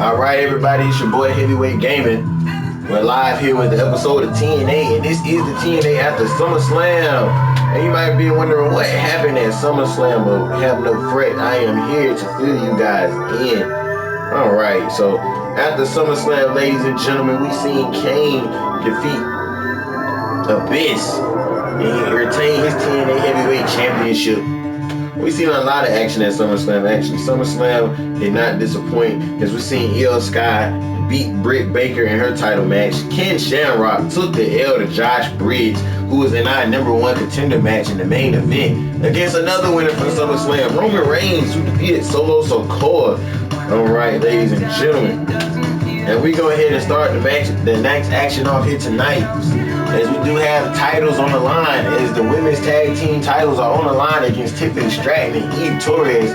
Alright everybody, it's your boy Heavyweight Gaming. We're live here with the episode of TNA, and this is the TNA after SummerSlam. And you might be wondering what happened at SummerSlam, but have no fret, I am here to fill you guys in. Alright, so after SummerSlam, ladies and gentlemen, we seen Kane defeat Abyss, and he retained his TNA Heavyweight Championship. We've seen a lot of action at SummerSlam. Actually, SummerSlam did not disappoint, as we've seen Io Sky beat Britt Baker in her title match. Ken Shamrock took the L to Josh Briggs, who was in our #1 contender match in the main event against another winner from SummerSlam, Roman Reigns, who defeated Solo Sikoa. All right, ladies and gentlemen, and we go ahead and start the next action off here tonight, as we do have titles on the line, as the women's tag team titles are on the line against Tiffany Stratton and Eve Torres,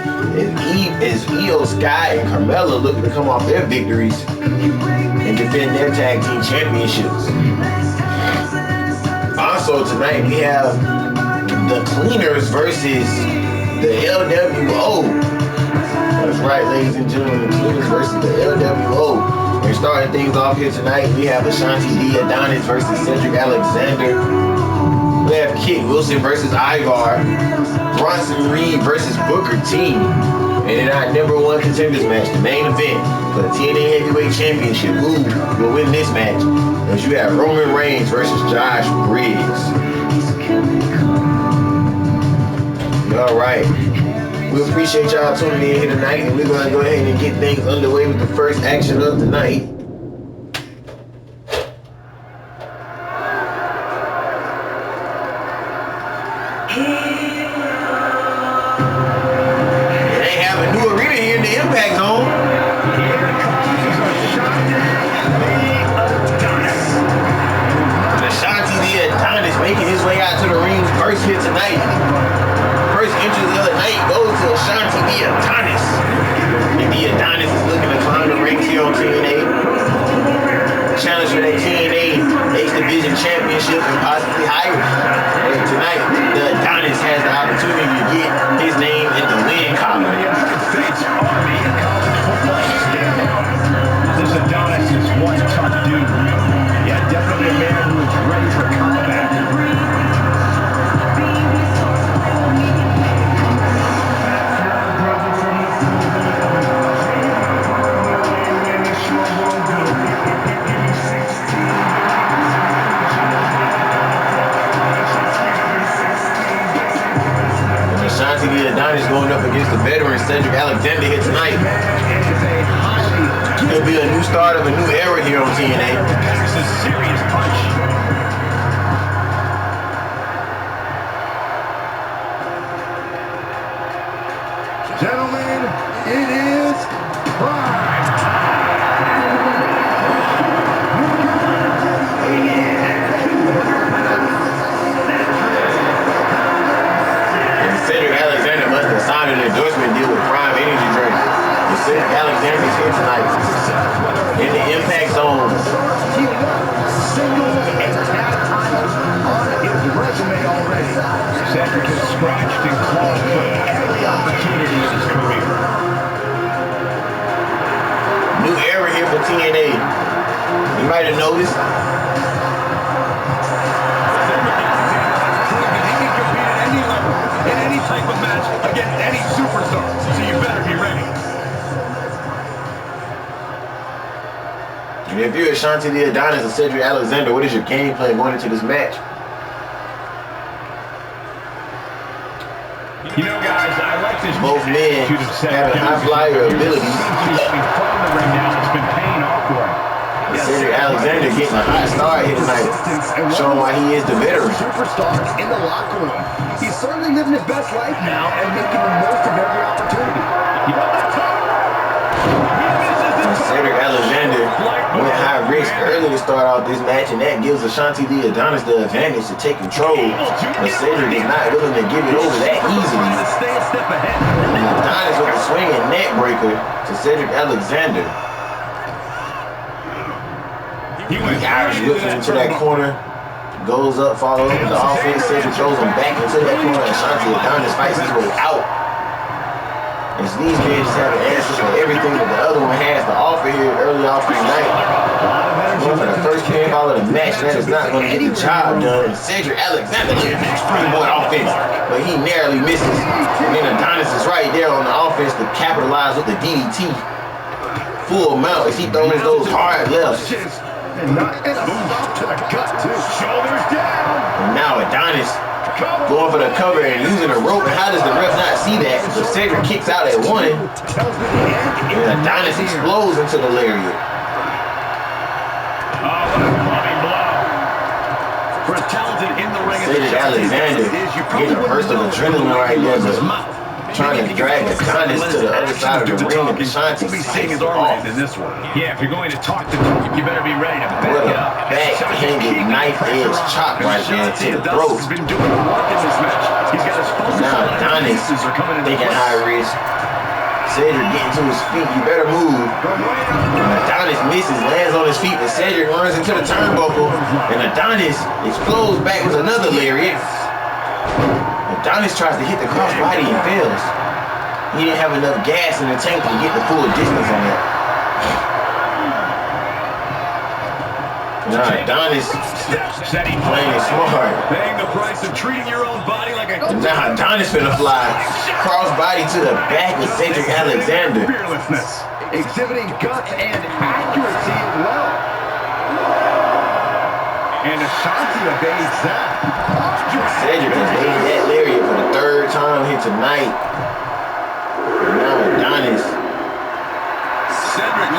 as Io Sky and Carmella looking to come off their victories and defend their tag team championships. Also tonight we have the Cleaners versus the LWO. That's right, ladies and gentlemen, the Cleaners versus the LWO. We're starting things off here tonight. We have Ashanti D. Adonis versus Cedric Alexander. We have Kit Wilson versus Ivar. Bronson Reed versus Booker T. And in our #1 contenders match, the main event for the TNA Heavyweight Championship, who will win this match? As you have Roman Reigns versus Josh Briggs. All right. We appreciate y'all tuning in here tonight, and we're going to go ahead and get things underway with the first action of the night. And they have a new arena here in the Impact Zone. And Ashanti D. Adonis making his way out to the ring first here tonight. First entrance of the night goes to Ashanti D. Adonis. And D. Adonis is looking to climb the rings here on TNA. Challenge for that TNA X Division Championship and possibly higher. And tonight, the Adonis has the opportunity to get his name in the win column. This Adonis is one tough dude. Yeah, definitely a man who is ready for combat. Ashanti D. Adonis going up against the veteran Cedric Alexander here tonight. It'll be a new start of a new era here on TNA. This is a serious punch. Gentlemen, it is prime. Cedric Alexander must have signed an endorsement deal with Prime Energy Drink. And Cedric Alexander is here tonight in the Impact Zone. Cedric has scratched and clawed for every opportunity in his career. New era here for TNA. You might have noticed. In any type of match against any superstar, so you better be ready. And if you're Ashanti D. Adonis or Cedric Alexander, what is your game plan going into this match? You know, guys, I like this. Both men have a high flyer ability. It's been paying off for him. Cedric Alexander getting a hot start here tonight, showing why he is the veteran. Superstar in the locker room. He's certainly living his best life now and making the most of every opportunity. Cedric Alexander went high risk early to start off this match, and that gives Ashanti D. Adonis the advantage to take control. But Cedric is not willing to give it over that easily. And Adonis with a swinging neck breaker to Cedric Alexander. Irish whips him into that corner, goes up, follows up with the offense. Cedric throws him back into that corner, and Ashanti Adonis fights his way out. As these men just have an answer for everything that the other one has to offer here early off the night. Going for the first pinfall of the match, that is not going to get the job done. Cedric Alexander looking for springboard offense, but he narrowly misses. And then Adonis is right there on the offense to capitalize with the DDT. Full amount as he throws those hard lefts. And not in a stop to the gut, too. Shoulders down. And now Adonis going for the cover and using the rope. And how does the ref not see that? So Cedric kicks out at one. And Adonis explodes into the lariat. Cedric Alexander getting a burst of adrenaline right there, but trying to drag Adonis to the other side of the ring, and Shanti seeing his arm in this one. Yeah, if you're going to talk the talk, you better be ready to back it up. Backhanded knife edge chop right there to the throat. He's been doing the work in this match. He's got his focus. Now Adonis taking high risk. Cedric getting to his feet. You better move. And Adonis misses, lands on his feet, and Cedric runs into the turnbuckle. And Adonis explodes back with another lariat. Adonis tries to hit the crossbody and fails. He didn't have enough gas in the tank to get the full distance on that. Now Adonis playing it smart. Paying the price of treating your own body like a... Now Adonis finna fly. Crossbody to the back with Cedric Alexander. Fearlessness. Exhibiting guts and accuracy as well. And Ashanti evades that. Cedric has made that lariat for the third time here tonight. And now Adonis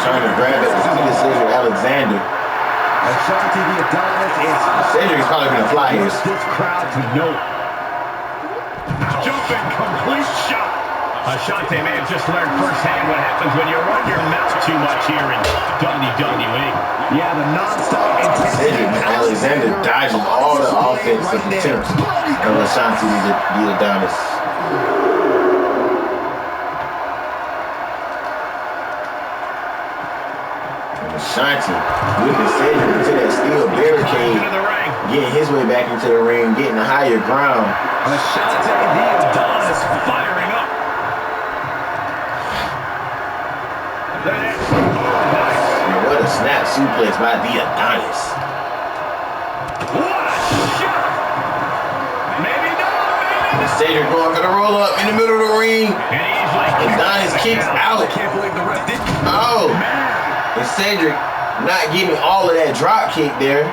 trying to grab at the feet of Cedric Alexander. Ashanti the Adonis is... Cedric's probably gonna fly here. This crowd to note. Jumping complete shot. Ashanti may have just learned firsthand what happens when you run your mouth too much here in WWE. Yeah, the non-stop Cedric Alexander dodging all the offensive attempts of Ashanti the Adonis. Ashanti whipping Cedric into that steel barricade, getting his way back into the ring, getting a higher ground. Ashanti the Adonis firing up. And what a snap suplex by the Adonis. What a shot! Maybe not. Cedric going for the roll up in the middle of the ring. And he's like, Adonis kicks out. I can't believe the ref didn't. Oh, and Cedric not getting all of that drop kick there.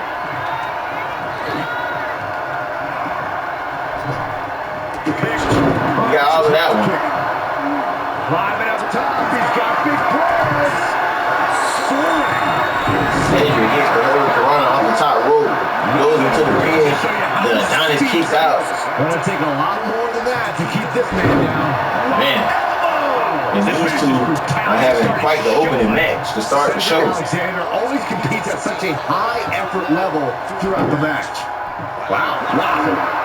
He got all of that one. climbing up top. He's got big plans. Cedric hits the Hurricane off the top rope. Goes into the pin. The Adonis kicks out. Gonna take a lot more than that to keep this man down. Man. And these two are having quite the opening match to start the show. Alexander always competes at such a high effort level throughout the match. Wow. Wow.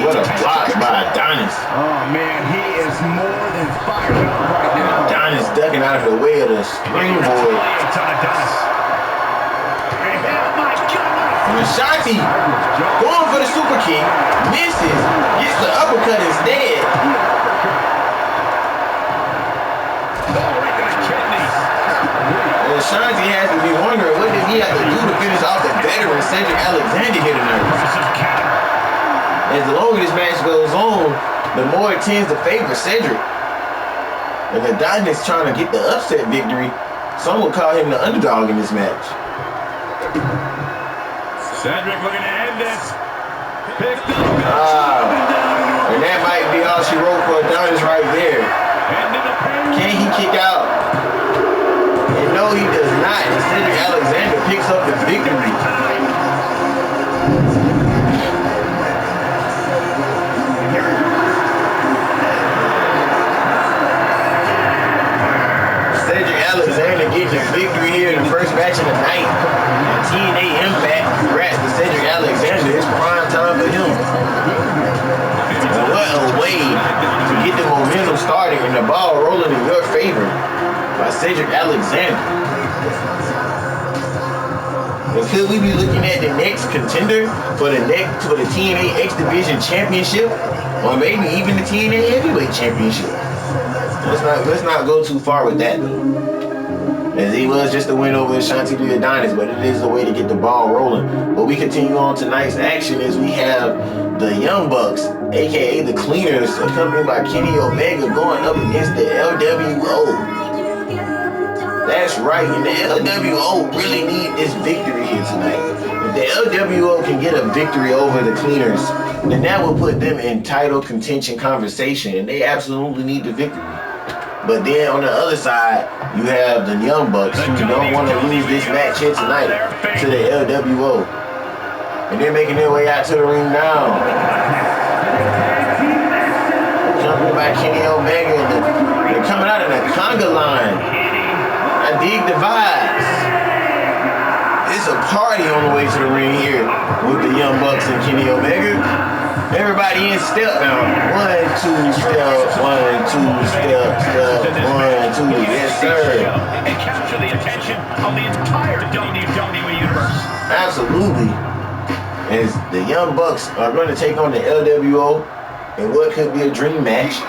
What a block by Adonis. Oh man, he is more than fired up right now. Adonis ducking out of the way of the springboard. And Ashanti going for the super kick, misses, gets the uppercut instead. And Ashanti has to be wondering what did he have to do to finish off the veteran Cedric Alexander here tonight. As the longer this match goes on, the more it tends to favor Cedric. And Adonis trying to get the upset victory. Some would call him the underdog in this match. Cedric looking to end this. Picked up. And that might be all she wrote for Adonis right there. Can he kick out? And no, he does not. And Cedric Alexander picks up the victory. Alexander getting the victory here in the first match of the night. And TNA Impact, congrats to Cedric Alexander. It's prime time for him. And what a way to get the momentum started and the ball rolling in your favor by Cedric Alexander. And could we be looking at the next contender for the TNA X Division Championship, or maybe even the TNA Heavyweight Championship? Let's not go too far with that though. As he was just a win over Ashanti the Adonis, but it is a way to get the ball rolling. But we continue on tonight's action as we have the Young Bucks, aka the Cleaners, accompanied by Kenny Omega, going up against the LWO. That's right, and the LWO really need this victory here tonight. If the LWO can get a victory over the Cleaners, then that will put them in title contention conversation, and they absolutely need the victory. But then on the other side, you have the Young Bucks who don't want to lose this match here tonight to the LWO. And they're making their way out to the ring now. Jumping by Kenny Omega, and they're coming out in a conga line. I dig the vibes. It's a party on the way to the ring here with the Young Bucks and Kenny Omega. Everybody in step now. 1, 2, step, 1, 2, step, 1, 2. Yes, sir. And capture the attention of the entire WWE universe. Absolutely. As the Young Bucks are going to take on the LWO in what could be a dream match.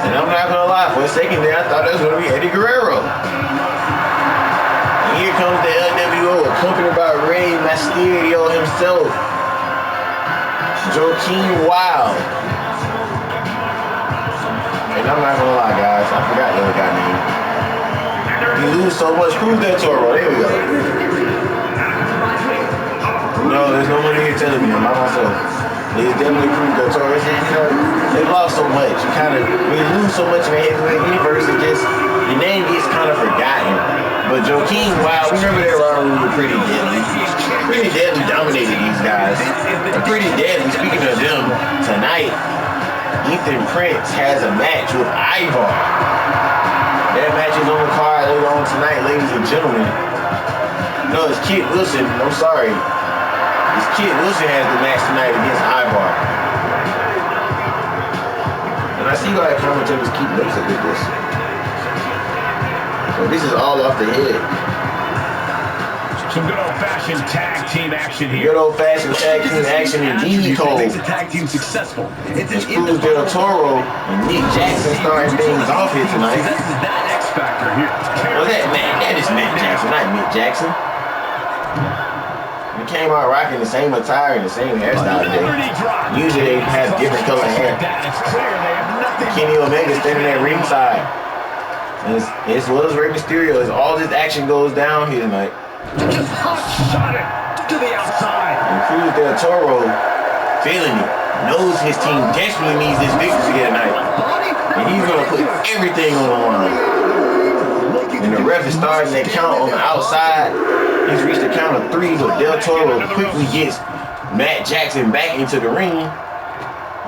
And I'm not going to lie, for a second there, I thought that was going to be Eddie Guerrero. And here comes the LWO, accompanied by Rey Mysterio himself. Joaquin Wild. And I'm not gonna lie, guys, I forgot the other guy's name. You lose so much. Cruz del Toro. There we go. No, there's no one here telling me. I'm by myself. It's definitely Cruz del Toro. They lost so much. When you lose so much in the heavyweight universe, your name gets kind of forgotten. But Joaquin Wild, we remember that Raw were pretty deadly. Pretty deadly dominated these guys. And pretty deadly, speaking of them, tonight, Ethan Prince has a match with Ivar. That match is on the card later on tonight, ladies and gentlemen. No, it's Kid Wilson. I'm sorry. It's Kid Wilson has the match tonight against Ivar. And I see why commentators keep notes up with this. So this is all off the head. Some good old-fashioned tag team action here. Good old-fashioned tag team action indeed, Cole. Makes a tag team successful. It's Cruz del Toro and Nick Jackson starting things off here tonight. This is that X factor here. Well, that is Matt Jackson, not Nick Jackson. They came out rocking the same attire and the same hairstyle today. Usually they have different color hair. Kenny Omega standing at ringside. As well as Rey Mysterio, as all this action goes down here tonight. Just shot it to the outside. And Cruz del Toro, feeling it, knows his team desperately needs this victory here tonight. And he's going to put everything on the line. And the ref is starting that count on the outside. He's reached the count of 3, but Del Toro quickly gets Matt Jackson back into the ring.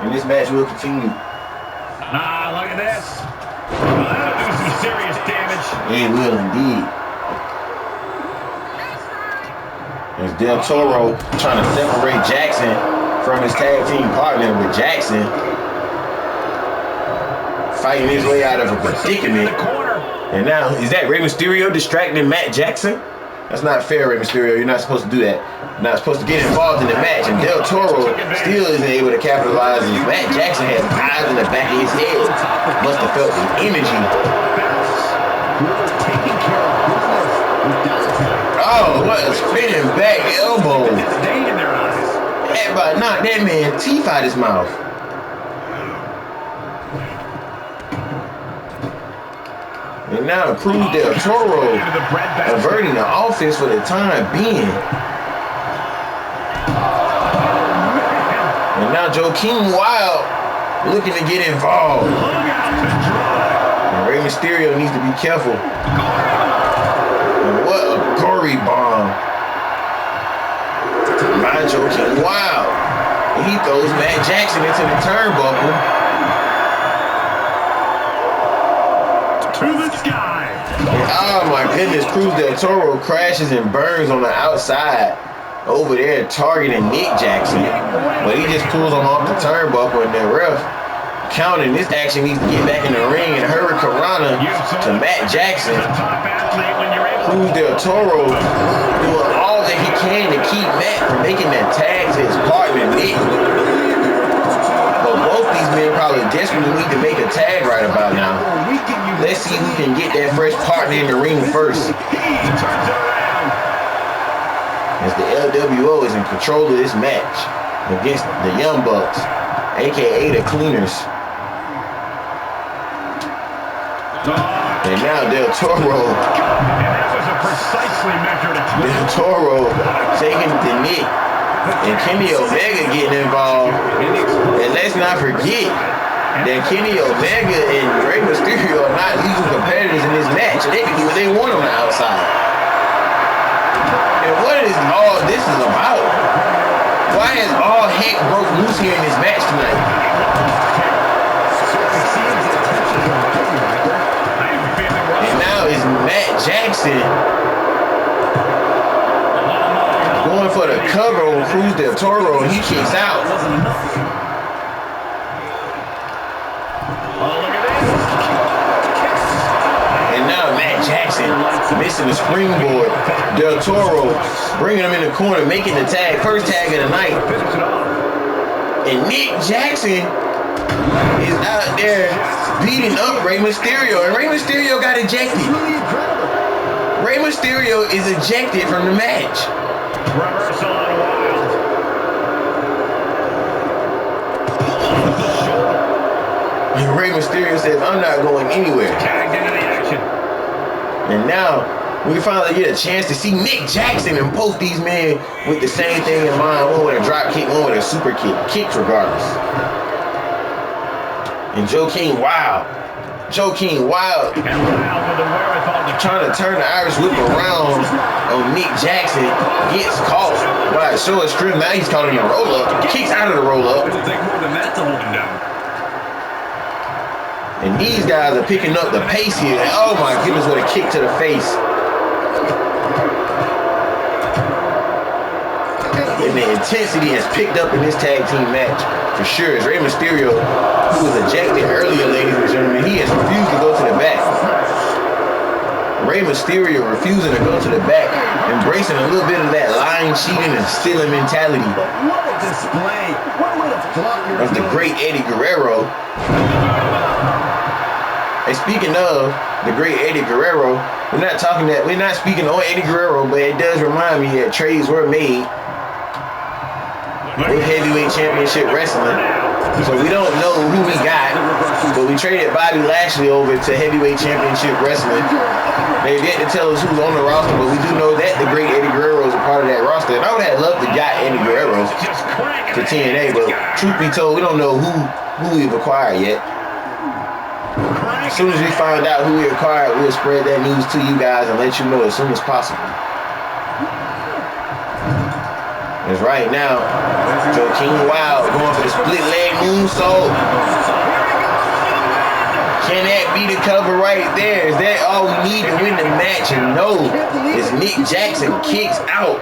And this match will continue. Look at this. That'll do some serious damage. It will indeed. There's Del Toro trying to separate Jackson from his tag team partner, with Jackson fighting his way out of a predicament. And now, is that Rey Mysterio distracting Matt Jackson? That's not fair, Rey Mysterio. You're not supposed to do that. You're not supposed to get involved in the match. And Del Toro still isn't able to capitalize. And Matt Jackson has eyes in the back of his head. Must have felt the energy. Oh, what a spinning back elbow. Everybody knocked that man's teeth out his mouth. And now Cruz del Toro averting the offense for the time being. And now Joaquin Wild looking to get involved. And Rey Mysterio needs to be careful. And what a gory bomb by Joaquin Wild. And he throws Matt Jackson into the turnbuckle. To the sky. Oh my goodness, Cruz del Toro crashes and burns on the outside over there targeting Nick Jackson. But he just pulls him off the turnbuckle, and the ref counting. This action needs to get back in the ring and hurry Karana to Matt Jackson. Cruz del Toro doing all that he can to keep Matt from making that tag to his partner, Nick. But both these men probably desperately need to make a tag right about now. Let's see who can get that fresh partner in the ring first. As the LWO is in control of this match against the Young Bucks, aka the Cleaners. And now Del Toro taking the Nick and Kenny Omega getting involved. And let's not forget that Kenny Omega and Rey Mysterio are not legal competitors in this match. They can do what they want on the outside. And what is all this is about? Why has all heck broke loose here in this match tonight? And now it's Matt Jackson going for the cover on Cruz del Toro, and he kicks out. And now Matt Jackson missing the springboard. Del Toro bringing him in the corner, making the tag, first tag of the night. And Nick Jackson is out there beating up Rey Mysterio, and Rey Mysterio got ejected. Rey Mysterio is ejected from the match. Reversal on Wild. And Rey Mysterio says, I'm not going anywhere. Tagged into the action. And now we finally get a chance to see Nick Jackson and both these men with the same thing in mind. One with a drop kick, one with a super kick. Kicks regardless. And Joaquin Wild trying to turn the Irish whip around on Nick Jackson, gets caught by a show of strength. Now he's caught in a roll up, kicks out of the roll up. It'll take more than that to hold him down. And these guys are picking up the pace here. Oh my goodness, what a kick to the face. And the intensity has picked up in this tag team match for sure. As Rey Mysterio, who was ejected earlier, ladies and gentlemen, he has refused to go to the back. Rey Mysterio refusing to go to the back, embracing a little bit of that lying, cheating, and stealing mentality of the great Eddie Guerrero. And speaking of the great Eddie Guerrero, we're not speaking on Eddie Guerrero, but it does remind me that trades were made with heavyweight championship wrestling. So we don't know who we got, but we traded Bobby Lashley over to heavyweight championship wrestling. They've yet to tell us who's on the roster, but we do know that the great Eddie Guerrero is a part of that roster. And I would have loved to got Eddie Guerrero to TNA, but truth be told, we don't know who we've acquired yet. As soon as we find out who we acquired, we'll spread that news to you guys and let you know as soon as possible. Because right now, Joaquin Wild going for the split leg moonsault. Can that be the cover right there? Is that all we need to win the match? And no, it's Nick Jackson kicks out.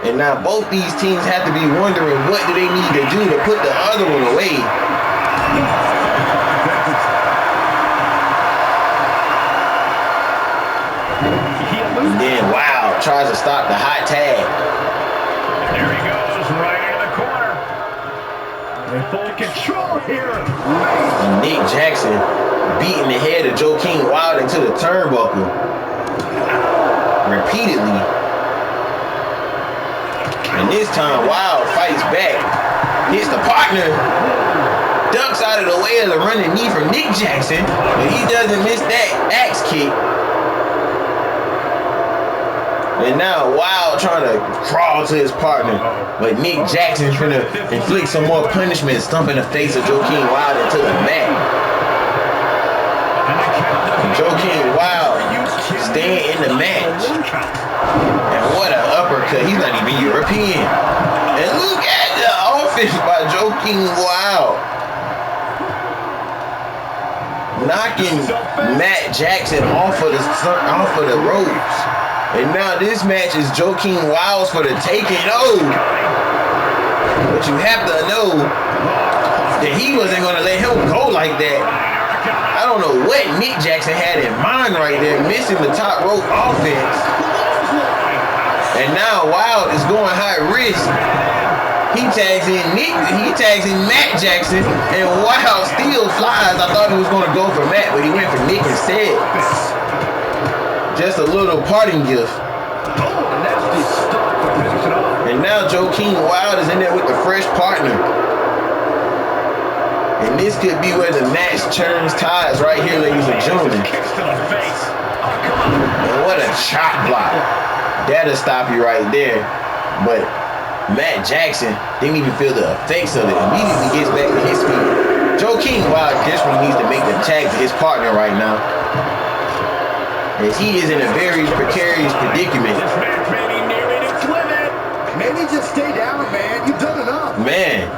And now both these teams have to be wondering what do they need to do to put the other one away. And then Wild tries to stop the hot tag. There he goes, right in the corner. In full control here. And Nick Jackson beating the head of Joaquin Wild into the turnbuckle repeatedly. And this time Wild fights back, hits the partner, ducks out of the way of the running knee from Nick Jackson, but he doesn't miss that axe kick. And now Wild trying to crawl to his partner, but Nick Jackson's trying to inflict some more punishment, stumping the face of Joaquin Wild into the mat. And Joaquin Wild staying in the match. And what an uppercut. He's not even European. And look at the offense by Joaquin Wild. Knocking Matt Jackson off of the ropes. And now this match is Joaquin Wilds for the taking. Oh! But you have to know that he wasn't going to let him go like that. I don't know what Nick Jackson had in mind right there, missing the top rope offense. And now Wild is going high risk. He tags in Matt Jackson, and Wild still flies. I thought he was going to go for Matt, but he went for Nick instead. Just a little parting gift. And now Joaquin Wild is in there with the fresh partner. And this could be where the match turns tides right here, ladies and gentlemen. And what a chop block. That'll stop you right there. But Matt Jackson didn't even feel the effects of it. Immediately gets back to his feet. Joaquin Wild desperately needs to make the tag to his partner right now, as he is in a very precarious predicament. This match may be nearing its limit. Maybe just stay down, man. You've done enough. Man,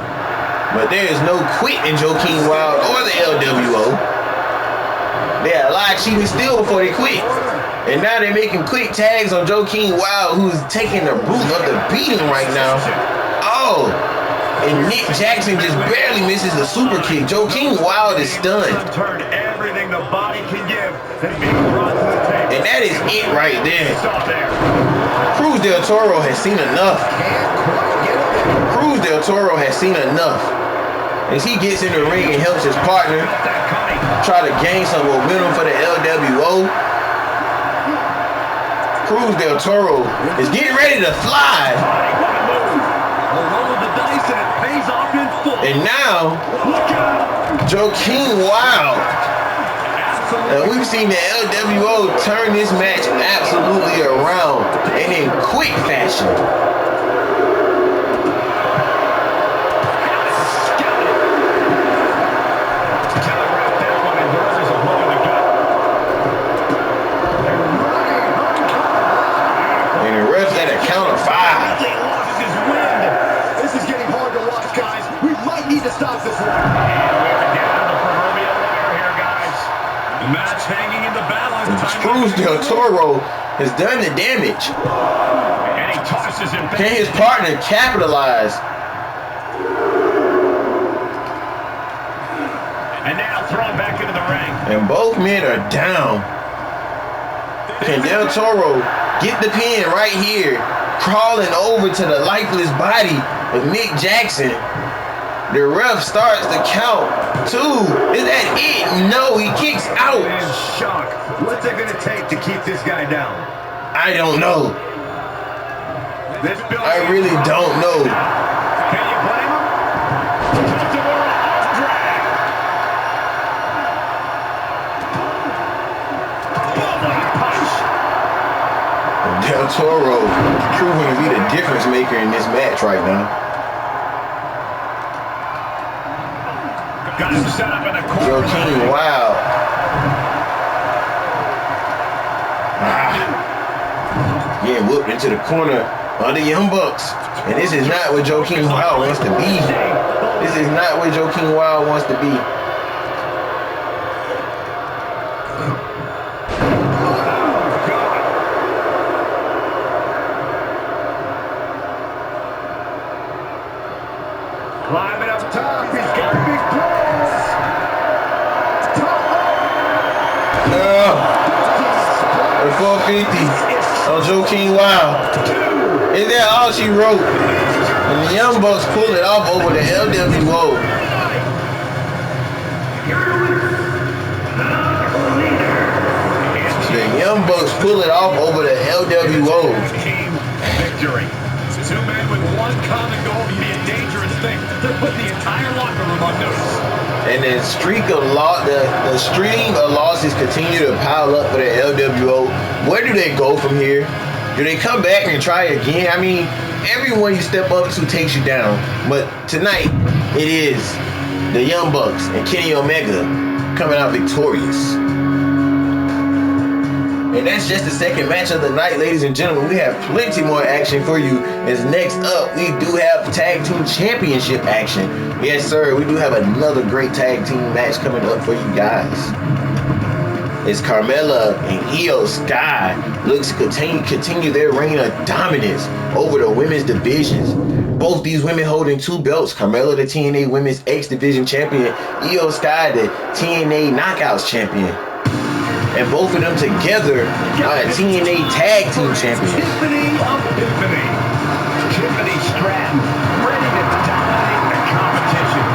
but there is no quit in Joaquin Wild or the LWO. They had a lot of cheating still before they quit. And now they're making quick tags on Joaquin Wild, who's taking the brunt of the beating right now. Oh, and Nick Jackson just barely misses the super kick. Joaquin Wild is stunned. Turn everything the body can give and being brought to the table. And that is it right there. Cruz del Toro has seen enough. Cruz del Toro has seen enough. As he gets in the ring and helps his partner try to gain some momentum for the LWO. Cruz del Toro is getting ready to fly. And now, Joaquin Wild. And we've seen the LWO turn this match absolutely around and in quick fashion. Stop this one. Match hanging in the balance. Cruz del Toro has done the damage. And he tosses him. Can his partner capitalize? And now thrown back into the ring. And both men are down. Can Del Toro get the pin right here, crawling over to the lifeless body of Nick Jackson? The ref starts the count. 2. Is that it? No, he kicks out. In shock. What's it going to take to keep this guy down? I don't know. I really don't know. Can you blame him? Del Toro proving to be the difference maker in this match right now. Got him set up in a corner. Joaquin Wild. Getting whooped into the corner of the Young Bucks. And this is not what Joaquin Wild wants to be. This is not what Joaquin Wild wants to be. Climbing up top. He's got big plans. The 450 on Joaquin Wild. Is that all she wrote? And the Young Bucks pull it off over the LWO. The Young Bucks pull it off over the LWO. Victory. Two men with one common goal can be a dangerous thing. To put the entire locker room on notice. And the string of losses continue to pile up for the LWO. Where do they go from here? Do they come back and try again? I mean, everyone you step up to takes you down. But tonight, it is the Young Bucks and Kenny Omega coming out victorious. And that's just the second match of the night, ladies and gentlemen. We have plenty more action for you. As next up, we do have Tag Team Championship action. Yes, sir, we do have another great tag team match coming up for you guys. It's Carmella and Io Sky looks to continue their reign of dominance over the women's divisions. both these women holding 2 belts. Carmella, the TNA Women's X Division Champion. Io Sky, the TNA Knockouts Champion. And both of them together are TNA Tag Team Champions. Tiffany Stratton, ready to dominate the competition.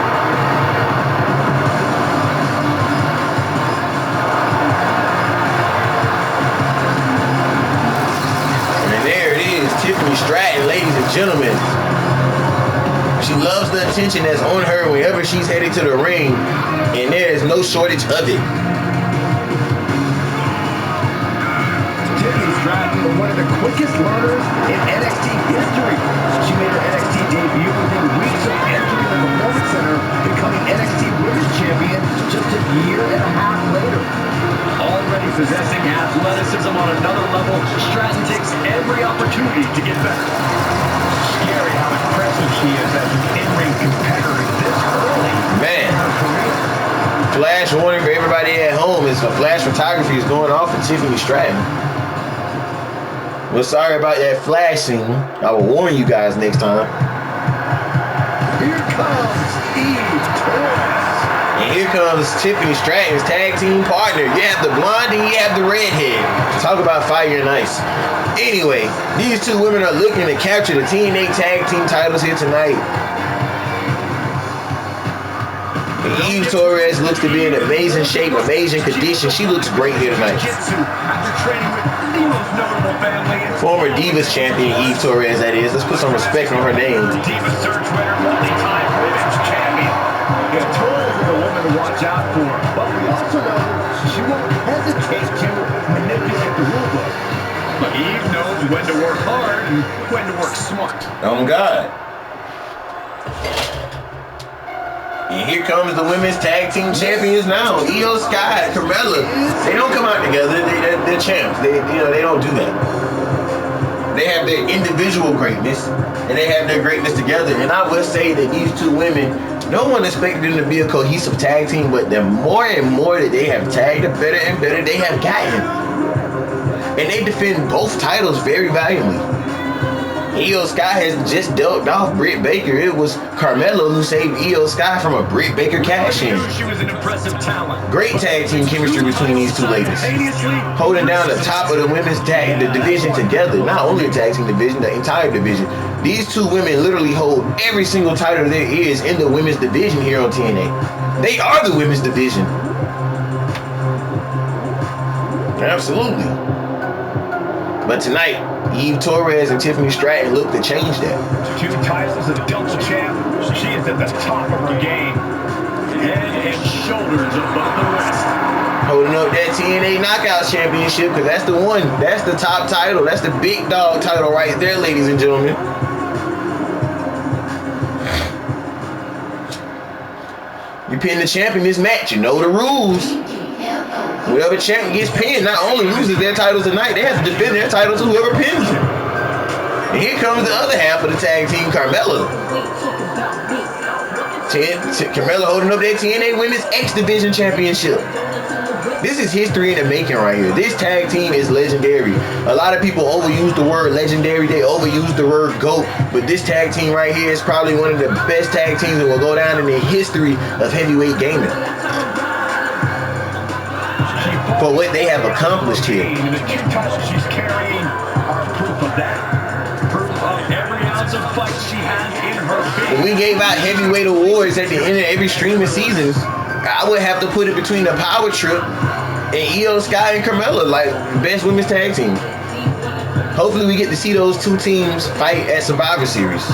And there it is, Tiffany Stratton, ladies and gentlemen. She loves the attention that's on her whenever she's headed to the ring, and there is no shortage of it. Tiffany Stratton was one of the quickest learners in NXT history. She made her NXT debut within weeks of entering the Performance Center, becoming NXT Women's Champion just a year and a half later. Already possessing athleticism on another level, Stratton takes every opportunity to get better. Scary how impressive she is as an in-ring competitor this early Man. in her career. Flash warning for everybody at home is flash photography is going off for Tiffany Stratton. Well, sorry about that flash scene. I will warn you guys next time. Here comes E12. And here comes Tiffany Stratton's tag team partner. You have the blonde and you have the redhead. Talk about fire and ice. Anyway, these two women are looking to capture the TNA tag team titles here tonight. And Eve Torres looks to be in amazing shape, amazing condition. She looks great here tonight. After training with the most notable family in Former Divas champion Eve Torres, that is. Let's put some respect on her name. Divas search winner, multi-time women's champion. The Torres is a woman to watch out for, but we also know she won't hesitate to manipulate the rulebook. But Eve knows when to work hard and when to work smart. Oh God. And here comes the women's tag team champions now. Io Sky and Carmella. They don't come out together. They're champs. They don't do that. They have their individual greatness and they have their greatness together. And I will say that these two women, no one expected them to be a cohesive tag team, but the more and more that they have tagged, the better and better they have gotten. And they defend both titles very valiantly. Io Sky has just dealt off Britt Baker. It was Carmella who saved Io Sky from a Britt Baker cash-in. She was an impressive talent. Great tag team chemistry between these two ladies. Holding down the top of the women's tag, the division together. Not only the tag team division, the entire division. These two women literally hold every single title there is in the women's division here on TNA. They are the women's division. Absolutely. But tonight, Eve Torres and Tiffany Stratton look to change that. 2 titles, a double champ. She is at the top of her game. Head and shoulders above the rest. Holding up that TNA Knockouts Championship, because that's the one. That's the top title. That's the big dog title right there, ladies and gentlemen. You pin the champ in this match. You know the rules. Whoever champion gets pinned not only loses their titles tonight, they have to defend their titles to whoever pins them. And here comes the other half of the tag team, Carmella. Carmella holding up their TNA Women's X Division Championship. This is history in the making right here. This tag team is legendary. A lot of people overuse the word legendary. They overuse the word GOAT. But this tag team right here is probably one of the best tag teams that will go down in the history of heavyweight gaming. For what they have accomplished here. The 2 titles she's carrying are proof of that. Proof of every ounce of fight she has in her face. When we gave out heavyweight awards at the end of every streaming season, I would have to put it between the Power Trip and Io Sky and Carmella, like best women's tag team. Hopefully we get to see those two teams fight at Survivor Series.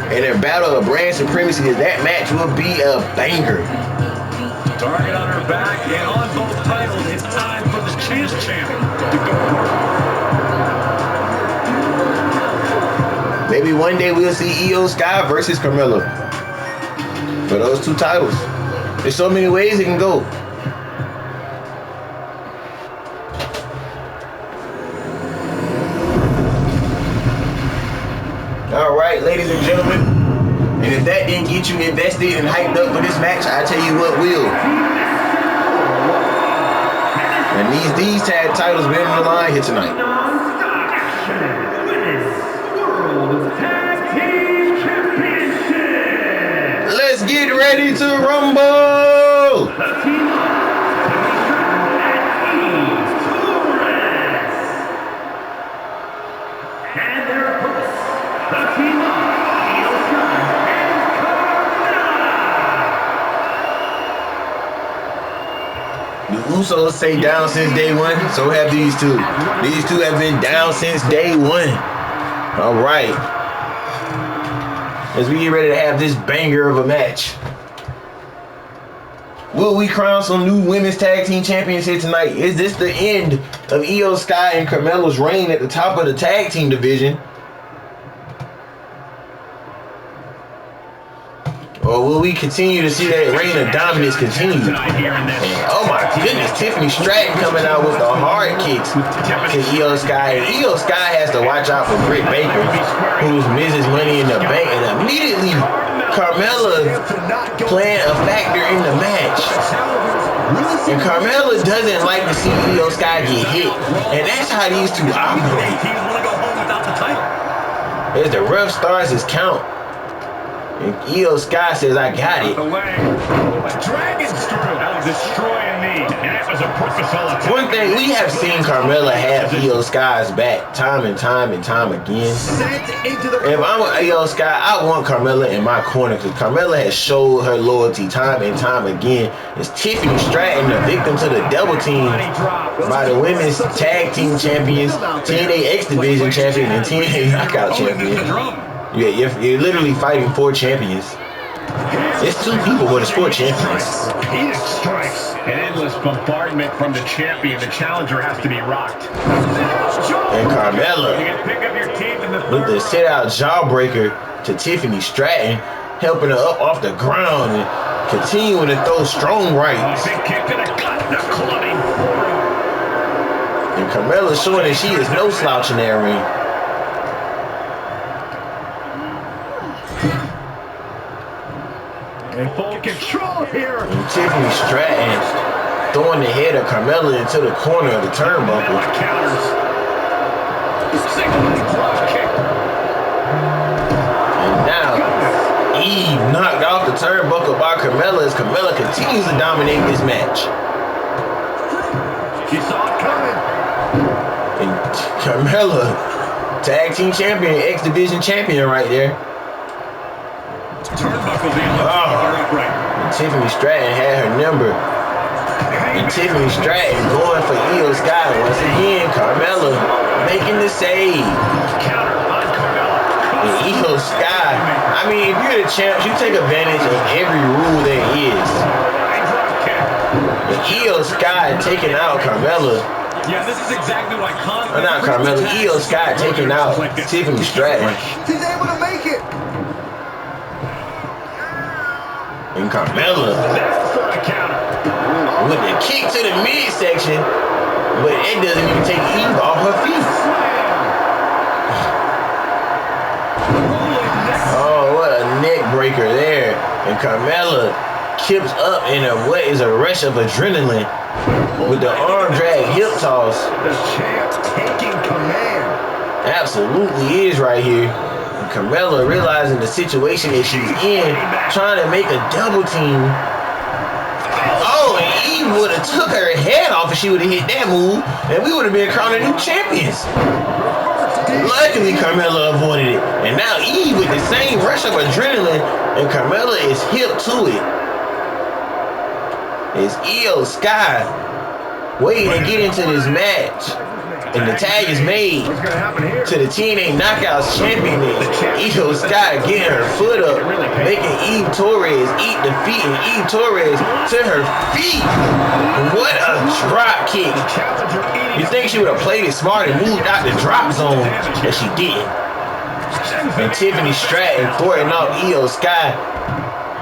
And their battle of brand supremacy, that match will be a banger. Target on her back and on both titles. It's time for the champ to go. Maybe one day we'll see Io Sky versus Carmella for those 2 titles. There's so many ways it can go. All right, ladies and gentlemen. And if that didn't get you invested and hyped up for this match, I tell you what will. And these tag titles been on the line here tonight. World Tag Team Champions. get ready to rumble. And their opponents, the team of E12 and The Usos say down since day one, so have these two. These two have been down since day one. All right. As we get ready to have this banger of a match. Will we crown some new women's tag team champions here tonight? Is this the end of Io Sky and Carmella's reign at the top of the tag team division? Or will we continue to see that reign of dominance continue? And oh my goodness, Tiffany Stratton coming out with the hard kicks to Io Sky. And Io Sky has to watch out for Britt Baker, who's Mrs. Money in the Bank. And immediately, Carmella playing a factor in the match. And Carmella doesn't like to see Io Sky get hit. And that's how these two operate. As the ref starts his count. And Io Sky says, I got it. Dragon Screw. That was destroying me. And it was a purposeful attack. One thing, we have seen Carmella have Io Sky's back time and time again. If I'm Io Sky, I want Carmella in my corner because Carmella has showed her loyalty time and time again. It's Tiffany Stratton, the victim to the double team by the women's tag team champions, TNA X Division champion, and TNA Knockout champion. Yeah, you're literally fighting 4 champions. It's 2 people with a sport champions. Phoenix strikes. An endless bombardment from the champion. The challenger has to be rocked. And Carmella with the sit-out jawbreaker to Tiffany Stratton, helping her up off the ground and continuing to throw strong rights. And Carmella showing that she is no slouch in that ring. In full control here. And Tiffany Stratton throwing the head of Carmella into the corner of the turnbuckle. And now Eve knocked off the turnbuckle by Carmella as Carmella continues to dominate this match. She saw it coming. And Carmella, tag team champion, X Division champion right there. And Tiffany Stratton had her number. And Tiffany Stratton going for Io Sky once again. Carmella making the save. And Io Sky, I mean, if you're the champ, you take advantage of every rule there is. And Io Sky taking out Carmella. Yeah, this is exactly what I not Carmella, Io Sky taking out Tiffany Stratton. He's able to make it. And Carmella with the kick to the midsection, but it doesn't even take Eve off her feet. Oh, what a neck breaker there. And Carmella kips up in what is a rush of adrenaline with the arm drag hip toss. The champ taking command. Absolutely is right here. Carmella realizing the situation that she's in, trying to make a double team. Oh, and Eve would have took her head off if she would have hit that move, and we would have been crowning new champions. Luckily, Carmella avoided it. And now Eve with the same rush of adrenaline, and Carmella is hip to it. It's Io Sky waiting to get into this match. And the tag is made to the TNA Knockouts champion, Io Sky getting her foot up, making Eve Torres eat defeat, and Eve Torres to her feet. What a drop kick. You think she would have played it smart and moved out the drop zone, but she didn't. And Tiffany Stratton courting off Io Sky.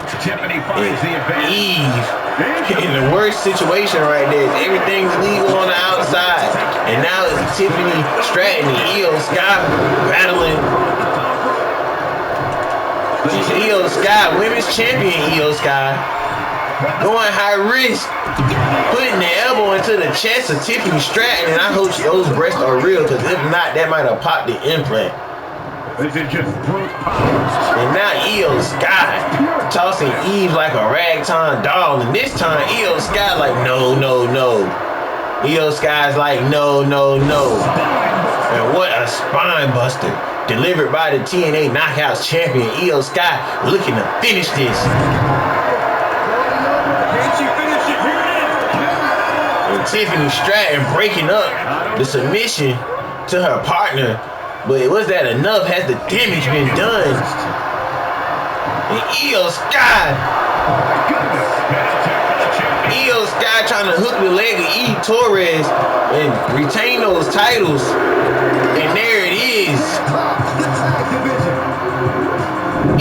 And Eve in the worst situation right there. Everything's legal on the outside. And now it's Tiffany Stratton and Io Sky battling. Io Sky, women's champion Io Sky, going high risk, putting the elbow into the chest of Tiffany Stratton. And I hope those breasts are real, because if not, that might have popped the implant. This is just brute power. And now Io Sky tossing Eve like a ragtime doll. And this time Io Sky like, no, no, no. Io Sky's like, no, no, no. And what a spine buster. Delivered by the TNA Knockouts champion, Io Sky, looking to finish this. Can she finish it? Here it is. And Tiffany Stratton breaking up the submission to her partner. But was that enough? Has the damage been done? And Io Sky. Io Sky trying to hook the leg of E Torres and retain those titles. And there it is.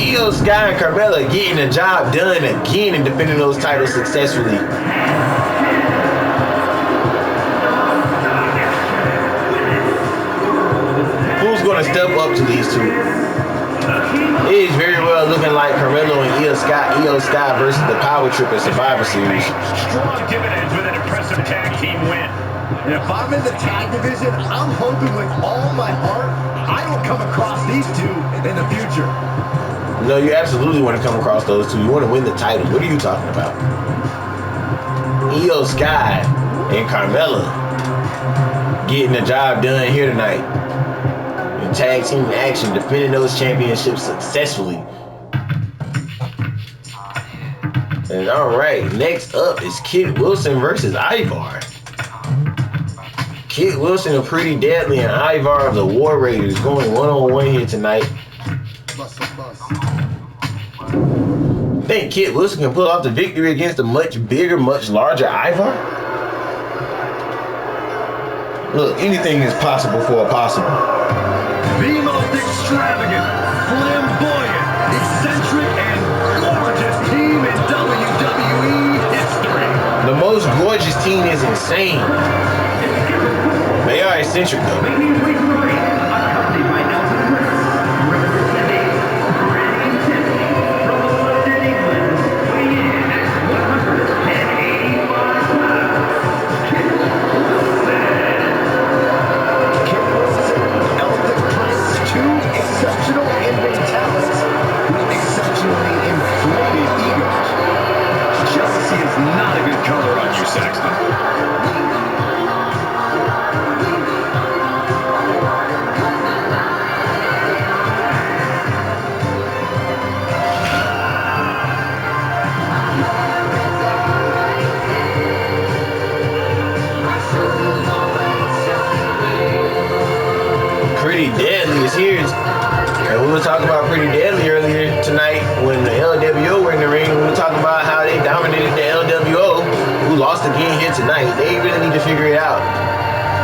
Io Sky and Carmella getting the job done again and defending those titles successfully. Who's going to step up to these two? It is very well looking like Carmelo and Io Sky versus the Power Trip at Survivor Series. Strong dividends with an impressive tag team win. And if I'm in the tag division, I'm hoping with all my heart I don't come across these two in the future. No, you absolutely want to come across those two. You want to win the title. What are you talking about? Io Sky and Carmella getting the job done here tonight. In tag team action, defending those championships successfully. And all right, next up is Kid Wilson versus Ivar. Kid Wilson of Pretty Deadly and Ivar of the War Raiders going one-on-one here tonight. Think Kid Wilson can pull off the victory against a much bigger, much larger Ivar? Look, anything is possible for a possible. The most extravagant, flamboyant, eccentric, and gorgeous team in WWE history. The most gorgeous team is insane. They are eccentric though. Accompanied by Nelson Chris, representing Granny and Tiffany from London, England, weighing in at 185 pounds. Kid Wilson, Elephant Prince, two exceptional in-ring talents with exceptionally inflated egos. jealousy is not a good color on you, Saxton. Pretty Deadly is here. And we were talking about Pretty Deadly earlier tonight when the LWO were in the ring. We were talking about how they dominated the LWO, who lost again here tonight. They really need to figure it out.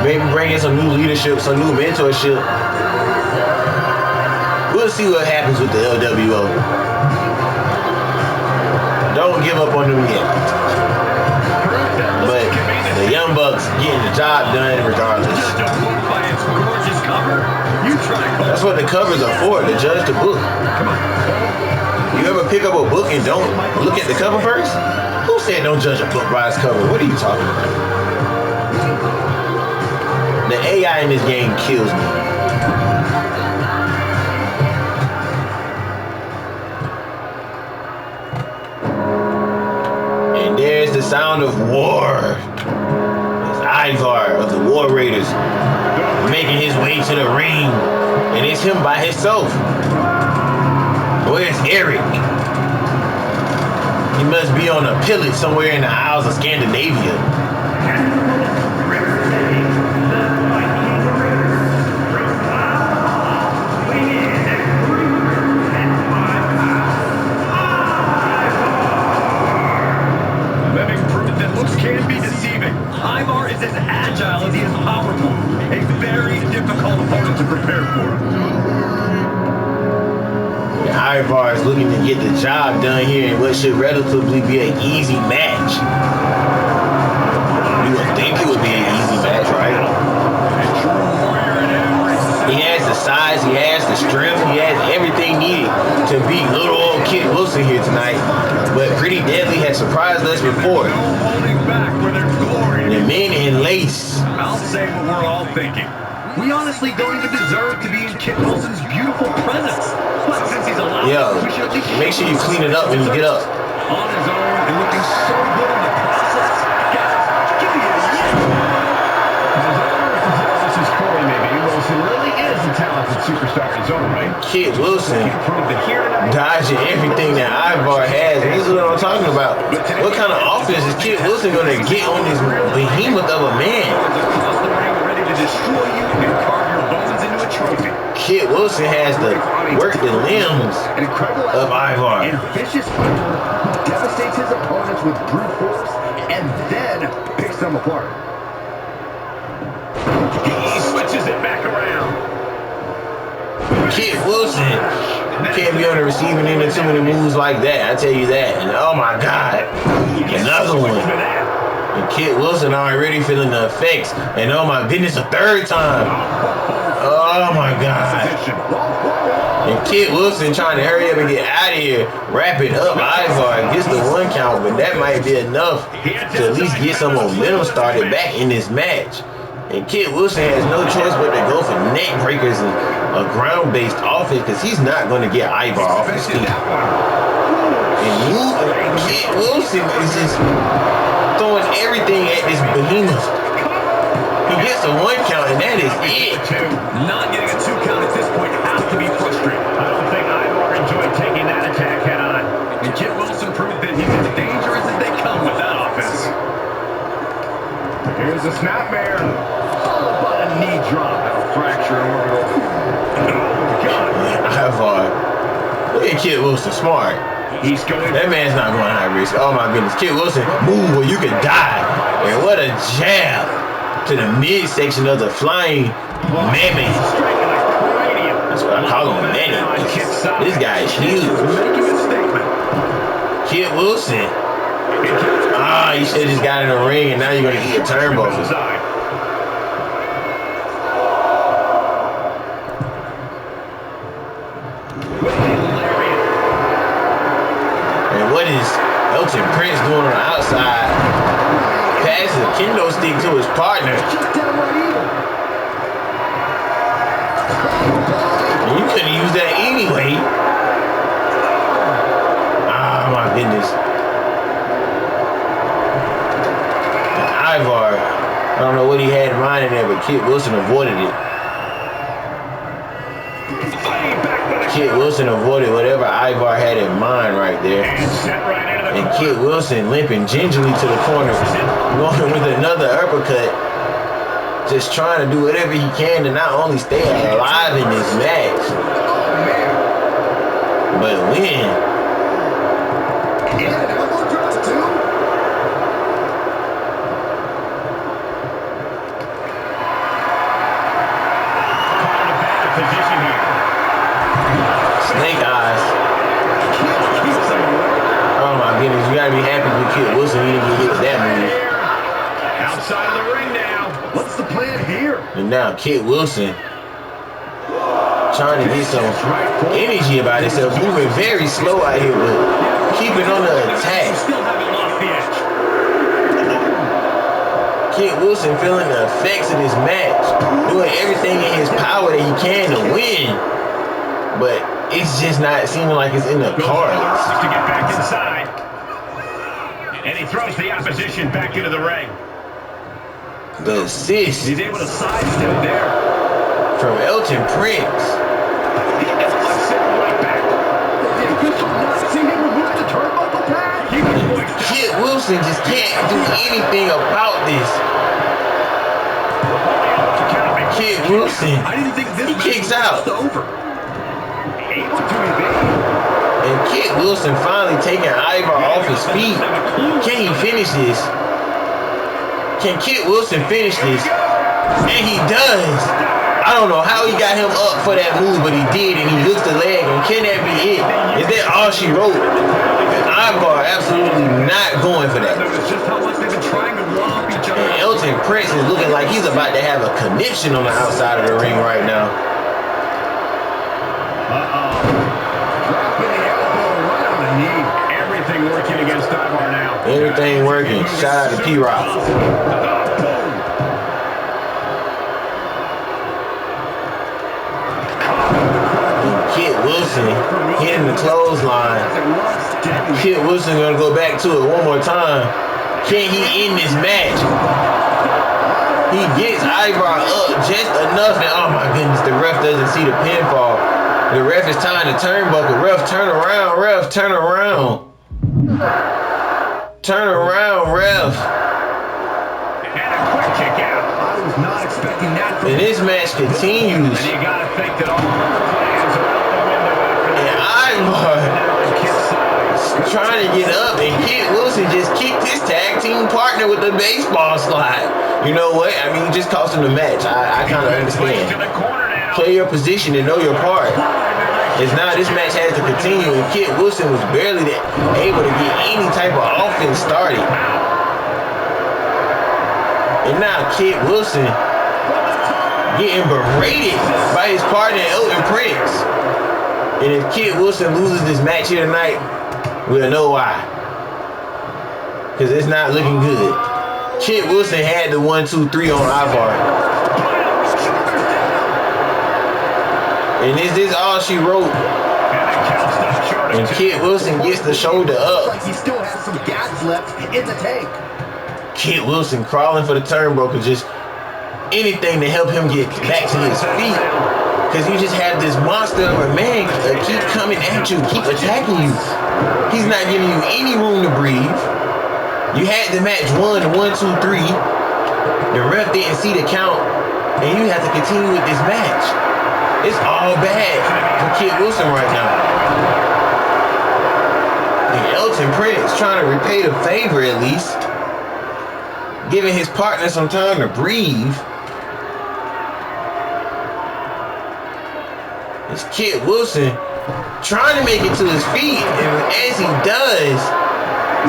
Maybe bring in some new leadership, some new mentorship. We'll see what happens with the LWO. Don't give up on them yet. But the Young Bucks getting the job done regardless. That's what the covers are for, to judge the book. You ever pick up a book and don't look at the cover first? Who said don't judge a book by its cover? What are you talking about? The AI in this game kills me. And there's the sound of war. It's Ivar of the War Raiders making his way to the ring, and it's him by himself. Where's Eric? He must be on a pilot somewhere in the Isles of Scandinavia. Living proof that looks can be deceiving. Ivar is as agile as he is powerful. A very difficult opponent to prepare for. Ivar is looking to get the job done here in what should relatively be an easy match. You would think it would be an easy match, right? He has the size, he has the strength, he has everything needed to beat little old Kid Wilson here tonight. But Pretty Deadly has surprised us before. Holding back for their glory. The men in lace. I'll say what we're all thinking. We honestly don't even deserve to be in Kit Wilson's beautiful presence. But since he's allowed, we should at least make sure you clean it up when you get up. On his own and looking so good in the process. Guys, give me a yes. This is Corey, maybe. Wilson really is a talented superstar in his own right. Kit Wilson dodging everything that Ivar has. And this is what I'm talking about. What kind of offense is Kit Wilson going to get on this behemoth of a man? Across the ring, ready to destroy you and carve your bones into a trophy. Kit Wilson has to work the limbs of Ivar. And vicious hunter who devastates his opponents with brute force and then picks them apart. He switches it back around. Kit Wilson can't be on the receiving end of too many moves like that. I tell you that. And oh my God, another one. And Kit Wilson already feeling the effects. And oh my goodness, a third time. Oh my God. And Kit Wilson trying to hurry up and get out of here, wrapping up Ivar, gets the 1 count, but that might be enough to at least get some momentum started back in this match. And Kit Wilson has no choice but to go for neck breakers and a ground-based offense because he's not going to get Ivar off his feet. And Kit Wilson is just throwing everything at this behemoth. He gets a 1 count, and that is it. Not getting a 2 count at this point has to be frustrating. I don't think Ivar enjoyed taking that attack head on. And Kit Wilson proved that he's as dangerous as they come with that offense. Here's a snapmare. Followed by a knee drop. That'll fracture an orbital. Oh, God. Ivar. Look at Kit Wilson, smart. He's going. That man's not going high risk. Oh, my goodness. Kit Wilson, move or you could die. And what a jab to the midsection of the flying mammoth. That's what I call him, mammoth. This guy is huge. Kit Wilson. Ah, you should have just got in the ring and now you're going to eat a turnbuckle. And what is Elton Prince doing on the outside? Passes a kendo stick to his partner. And you couldn't use that anyway. Ah, my goodness. Ivar, I don't know what he had in mind in there, but Kit Wilson avoided it. Kit Wilson avoided whatever Ivar had in mind right there. And Kit Wilson limping gingerly to the corner, going with another uppercut. Just trying to do whatever he can to not only stay alive in this match, but win. Snake eyes. Oh my goodness, you gotta be happy with Kit Wilson. He didn't get hit with that move. Outside of the ring now. What's the plan here? And now Kit Wilson trying to get some energy about himself, moving very slow out here, but keeping on the attack. Still haven't lost the edge. Kit Wilson feeling the effects of this match, doing everything in his power that he can to win, but it's just not seeming like it's in the cards. To get back inside. And he throws the opposition back into the ring. The assist. He's able to sidestep there. From Elton Prince. He gets right back. See him remove the turnbuckle pad? Kit Wilson just can't do anything about this. Kit Wilson, I didn't think this he kicks out. Over. And Kit Wilson finally taking Ivar off his feet. Can he finish this? Can Kit Wilson finish this? And he does. I don't know how he got him up for that move, but he did, and he hooks the leg. And can that be it? Is that all she wrote? Ivar absolutely not going for that. And Elton Prince is looking like he's about to have a conniption on the outside of the ring right now. Dropping the elbow right on the knee. Everything working against Ivar now. Everything working. Shout out to P-Rock. Kit Wilson gonna go back to it one more time. Can he end this match? He gets Ivar up just enough, and oh my goodness, the ref doesn't see the pinfall. The ref is tying the turnbuckle. Ref, turn around. Ref, turn around. Turn around, ref. And a quick kick out. I was not expecting that from And this match continues. And you gotta think that all other plans are out the window. And Ivar trying to get up, and Kit Wilson just kicked his tag team partner with the baseball slide. You know what? I mean, he just cost him the match. I kind of understand. Play your position and know your part. It's now this match has to continue, and Kit Wilson was barely able to get any type of offense started. And now Kit Wilson getting berated by his partner Elton Prince. And if Kit Wilson loses this match here tonight, we'll know why. Because it's not looking good. Kit Wilson had the 1-2-3 on Ivar. And is this all she wrote? And Kit Wilson gets the shoulder up. like he still has some gas left in the tank. Kit Wilson crawling for the turnbuckle, just anything to help him get back to his feet. Because you just have this monster of a man keep coming at you, keep attacking you. He's not giving you any room to breathe. You had the match won, 1-2-3. The ref didn't see the count, and you have to continue with this match. It's all bad for Kit Wilson right now. And Elton Prince trying to repay the favor at least, giving his partner some time to breathe. It's Kit Wilson trying to make it to his feet, and as he does,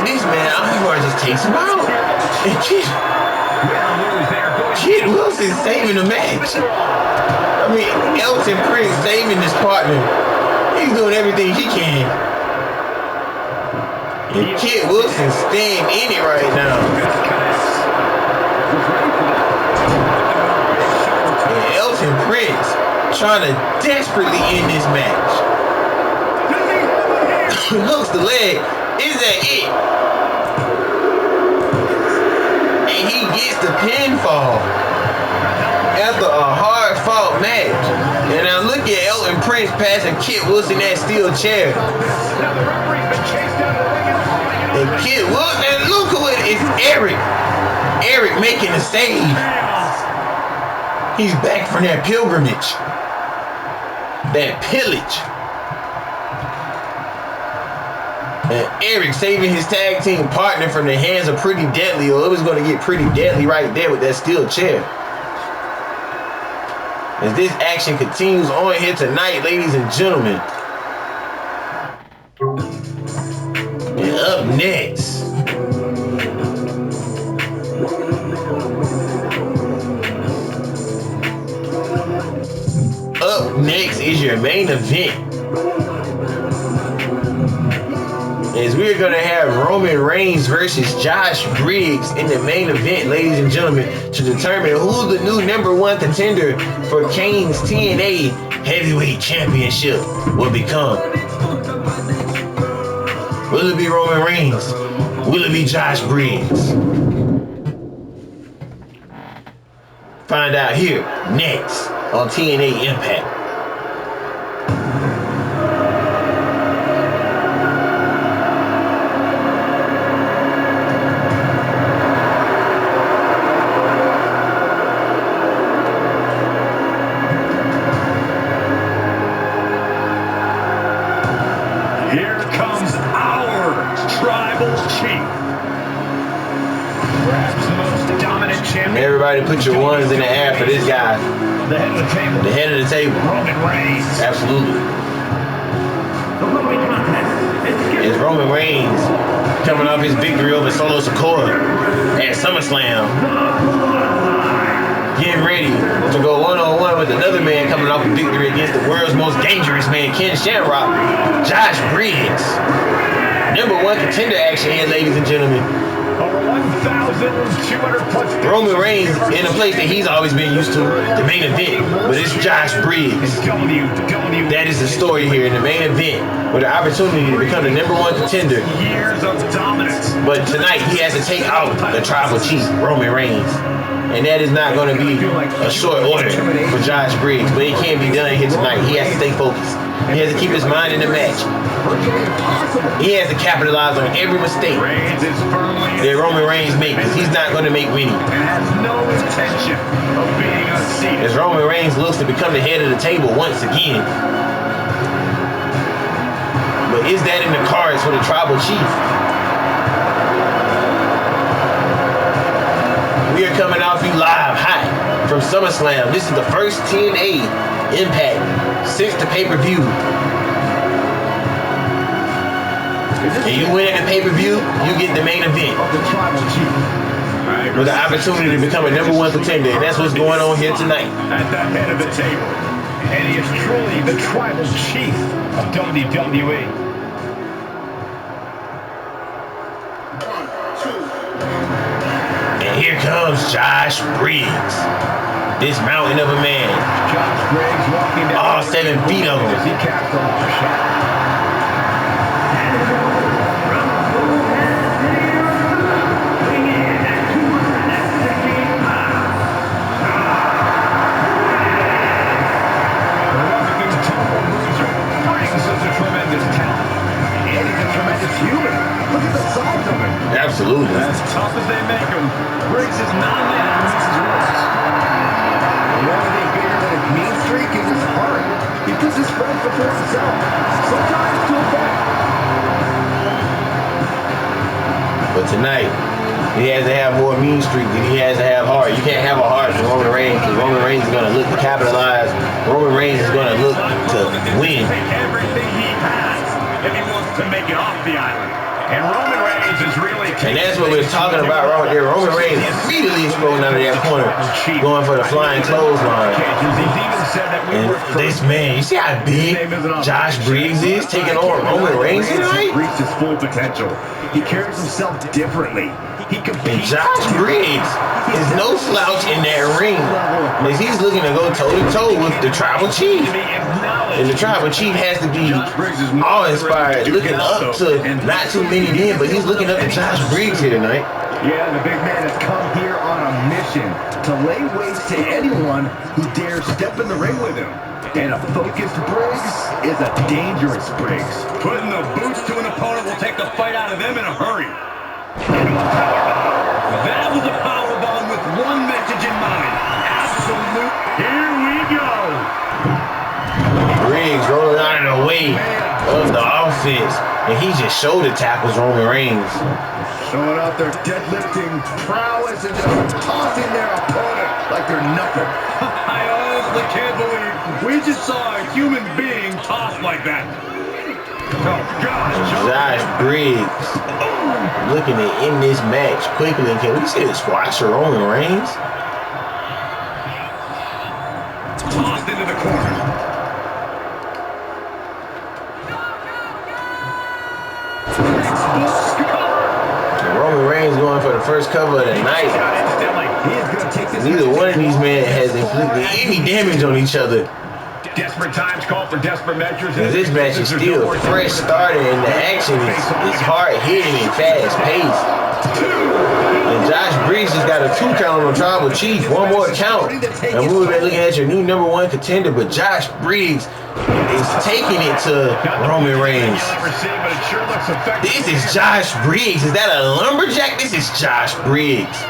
this man Ivar just takes him out. And Kit Wilson saving the match. I mean, Elton Prince saving his partner. He's doing everything he can. And Kit Wilson staying in it right now. And Elton Prince trying to desperately end this match. Hooks the leg. Is that it? And he gets the pinfall after a hard-fought match. And now look at Elton Prince passing Kit Wilson that steel chair. And Kit Wilson, and look who it is, Eric. Eric making a save. He's back from that pilgrimage. That pillage. And Eric saving his tag team partner from the hands of Pretty Deadly, or it was going to get pretty deadly right there with that steel chair. As this action continues on here tonight, ladies and gentlemen. And up next, is your main event. Is we're going to have Roman Reigns versus Josh Briggs in the main event, ladies and gentlemen, to determine who the new #1 contender for Kane's TNA Heavyweight Championship will become. Will it be Roman Reigns? Will it be Josh Briggs? Find out here next on TNA Impact. Here comes our tribal chief. Perhaps the most dominant champion. Everybody put your ones in the air for this guy. The head of the table. The head of the table. Roman Reigns. Absolutely. It's Roman Reigns coming off his victory over Solo Sikoa at SummerSlam. Getting ready to go one-on-one with another man coming off a victory against the world's most dangerous man, Ken Shamrock, Josh Briggs. #1 contender action here, ladies and gentlemen. Over 1,200 plus. Roman Reigns in a place that he's always been used to, the main event. But it's Josh Briggs. That is the story here in the main event, with the opportunity to become the #1 contender. Years of dominance. But tonight he has to take out the tribal chief, Roman Reigns. And that is not going to be a short order for Josh Briggs. But it can't be done here tonight. He has to stay focused. He has to keep his mind in the match. He has to capitalize on every mistake that Roman Reigns makes, because he's not going to make many. And has no intention of being unseated. As Roman Reigns looks to become the head of the table once again. But is that in the cards for the tribal chief? We are coming off you live hot from SummerSlam. This is the first TNA Impact since the pay-per-view. And you win at the pay-per-view, you get the main event with the opportunity to become a #1 contender. And that's what's going on here tonight. At the head of the table. And he is truly the tribal chief of WWE. And here comes Josh Briggs. This mountain of a man. Josh Briggs walking down. All 7 feet of him. He cast a long shot. Absolutely. As tough as they make him, Briggs is not a man who misses words. The only thing bigger than his mean streak is his heart. He puts his friends before himself. Sometimes to a fault. But tonight, he has to have more mean streak than he has to have heart. You can't have a heart for Roman Reigns, because Roman Reigns is going to look to capitalize. Roman Reigns is going to look to win. Everything he has if he wants to make it off the island. And Roman Reigns is really... And that's what we're talking about right there. Roman Reigns immediately exploding out of that corner, going for the flying clothesline. And this man, you see how big Josh Briggs is taking on Roman Reigns tonight? Reached his full potential. He carries himself differently. He And Josh Briggs is no slouch in that ring, as he's looking to go toe-to-toe with the tribal chief. And the tribal chief has to be awe-inspired, looking up to not too many men, but he's looking up to Josh Briggs here tonight. Yeah, the big man has come here on a mission to lay waste to anyone who dares step in the ring with him. And a focused Briggs is a dangerous Briggs. Putting the boots to an opponent will take the fight out of them in a hurry. That was a powerbomb with one message in mind. Absolute. Here we go. Briggs rolling out of the way of the offense, and he just shoulder tackles Roman Reigns. Showing off their deadlifting prowess and just tossing their opponent like they're nothing. I honestly can't believe we just saw a human being tossed like that. Oh, God. Josh Briggs looking to end this match quickly. Can we see the squash of Roman Reigns? Tossed into the corner. Roman Reigns going for the first cover of the night. Neither one of these men has inflicted any damage on each other. Desperate times call for desperate measures. This match is still fresh starting, and the action is hard hitting and fast paced. And Josh Briggs just got a 2 count on the tribal chief, 1 more count. And we would be looking at your new #1 contender, but Josh Briggs is taking it to Roman Reigns. This is Josh Briggs. Is that a lumberjack? This is Josh Briggs.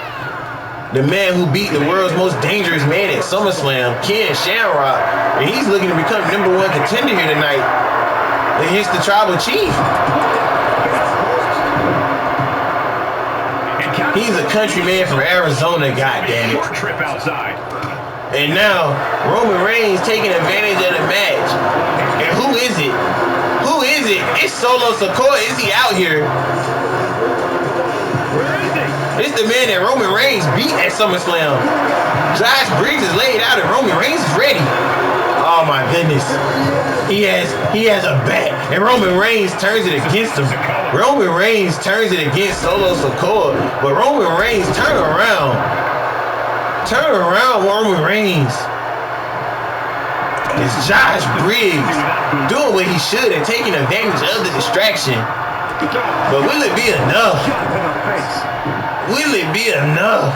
The man who beat the world's most dangerous man at SummerSlam, Ken Shamrock, and he's looking to become #1 contender here tonight against the tribal chief. He's a country man from Arizona, goddammit. And now, Roman Reigns taking advantage of the match. And who is it? Who is it? It's Solo Sikoa. Is he out here? It's the man that Roman Reigns beat at SummerSlam. Josh Briggs is laid out and Roman Reigns is ready. Oh my goodness. He has a bat. And Roman Reigns turns it against him. Roman Reigns turns it against Solo Sikoa. But Roman Reigns, turn around. Turn around, Roman Reigns. It's Josh Briggs doing what he should and taking advantage of the distraction. But will it be enough? Will it be enough?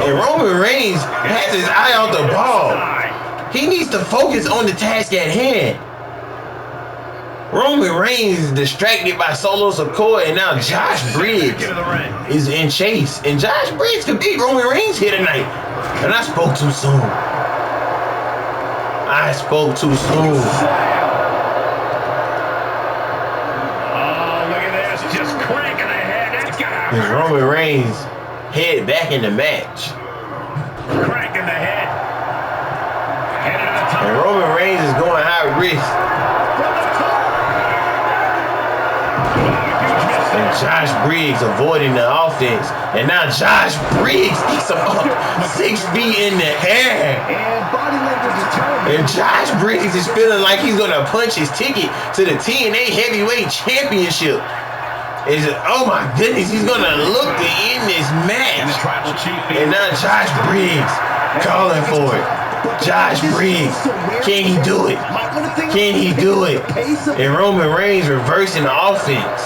And Roman Reigns has his eye on the ball. He needs to focus on the task at hand. Roman Reigns is distracted by Solo Sikoa, and now Josh Briggs is in chase. And Josh Briggs could beat Roman Reigns here tonight. And I spoke too soon. I spoke too soon. Oh, look at this. Just cranking ahead. Is Roman Reigns head back in the match. Cranking the head. Headed to the top. And Roman Reigns is going high risk. And Josh Briggs avoiding the offense. And now Josh Briggs kicks him up 6 feet in the air. And Josh Briggs is feeling like he's going to punch his ticket to the TNA Heavyweight Championship. Oh my goodness, he's going to look to end this match. And now Josh Briggs calling for it. Josh Briggs, can he do it? Can he do it? And Roman Reigns reversing the offense.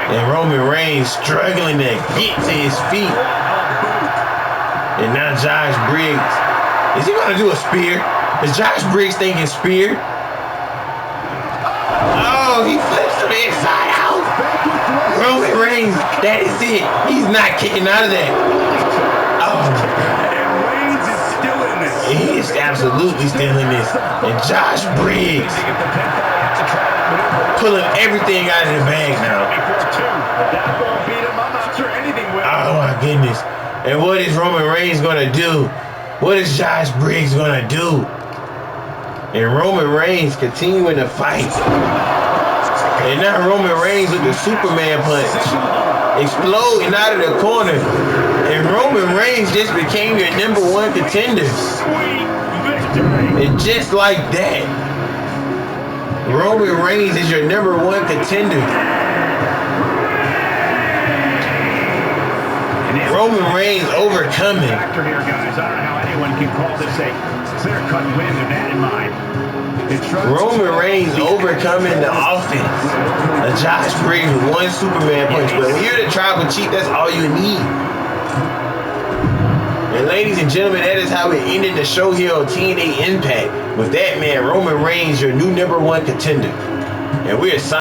And Roman Reigns struggling to get to his feet. And now Josh Briggs. Is he going to do a spear? Is Josh Briggs thinking spear? Oh, he flips to the inside out. Roman Reigns, that is it. He's not kicking out of that. Oh. And Reigns is still in this. He is absolutely still in this. And Josh Briggs pulling everything out of the bag now. Oh my goodness. And what is Roman Reigns gonna do? What is Josh Briggs gonna do? And Roman Reigns continuing to fight. And now Roman Reigns with the Superman punch. Exploding out of the corner. And Roman Reigns just became your #1 contender. And just like that, Roman Reigns is your #1 contender. Roman Reigns overcoming. Here, guys. I don't know how anyone can call this a clear-cut win with that in mind. Roman Reigns overcoming the offense. Josh Briggs with 1 Superman punch. But when you're the tribal chief, that's all you need. And ladies and gentlemen, that is how we ended the show here on TNA Impact. With that man, Roman Reigns, your new #1 contender. And we're